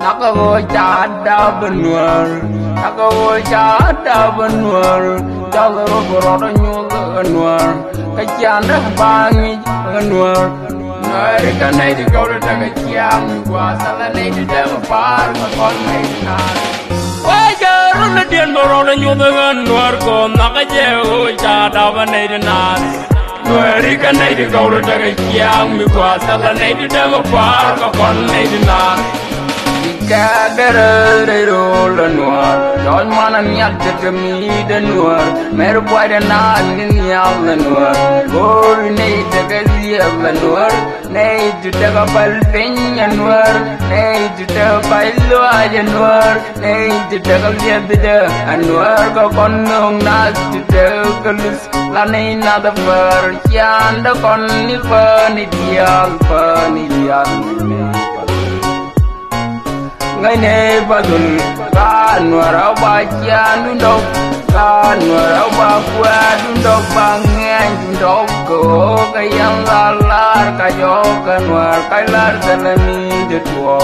Nakaway chada benwar, nakaway chada benwar, jalur berada nyula benwar, kecianda bangi benwar. Nari kanai di kau dah keciam, kuasa lanai di dalam par ngakon mainan. Wajar ladian berada nyula benwar, kom nakajau chada benainan. Nari kanai di kau dah keciam, kuasa lanai di dalam par ngakon mainan. Kagara roll noir, John Manamiat to me the noir, Mary White and I in the Allen noir, or Nate the Galia noir, Nate to take a palpin and noir, Nate to take a pilo and noir, Nate to take a little and noir, go on no not to take a list, Lanina the fur, Yan the conny funny, Ngay ne badul kan warau baca dundok kan warau bakwa dundok bangen dundok ko kayang lalar kayo kan war kailar salami de tuo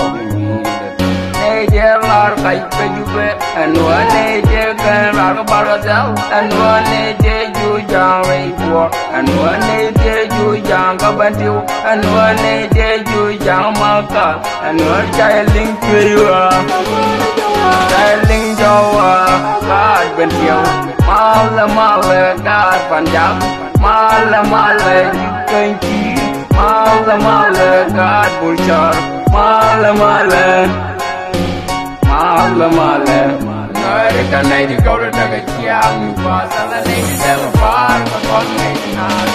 ne jelar kai kajube anwa ne je kan lar barasal anwa ne je ju jang wei tuo anwa ne je ju jang ka bantiu anwa ne je ju jang maka anwa chailing kuywa chailing jawa kad bantiu mala kad panjab mala yukanchi mala kad bulchar mala Nari kanai di kau dah keciam, kuasa lanai di dalam par ngakon mainan.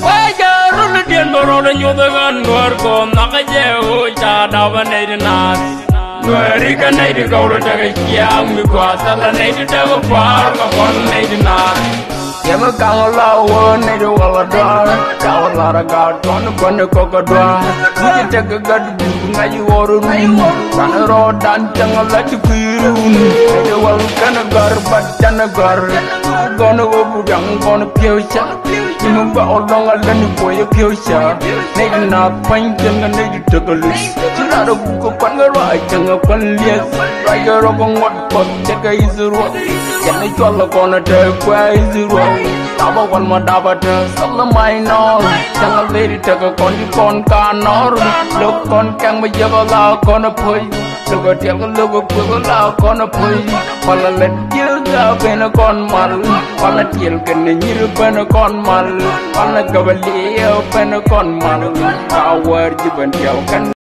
Wajar ladian berada nyula benwar, kom nakajau chada benainan. Nari kanai di kau dah keciam, kuasa lanai di dalam par ngakon mainan. Yama kang lawan ni do waladar, kau lara gad kon kokadwa. Mungkin jaga gad ngayu warun, kana rodan jangan lagi pirun. Ada wal kana garbat kana gar, kana wabudang kana piawcha. Cuma baolong alan boya piawcha. Nei na pain jangan nei tegalis. Cina do buku pan garai jangan pan lias. Raya robong wat pot jaga izurwa. Jangan jual kana dekwa izurwa. Taba wan ma daba de salamai nor jangan lady take a con kanor look con kang ma yaga la con a poi look at yang look a la con a poi pala let you ga ben a con mal pala tiel ken ni ben a con mal pala gavali ben a con mal power jiban yaw kan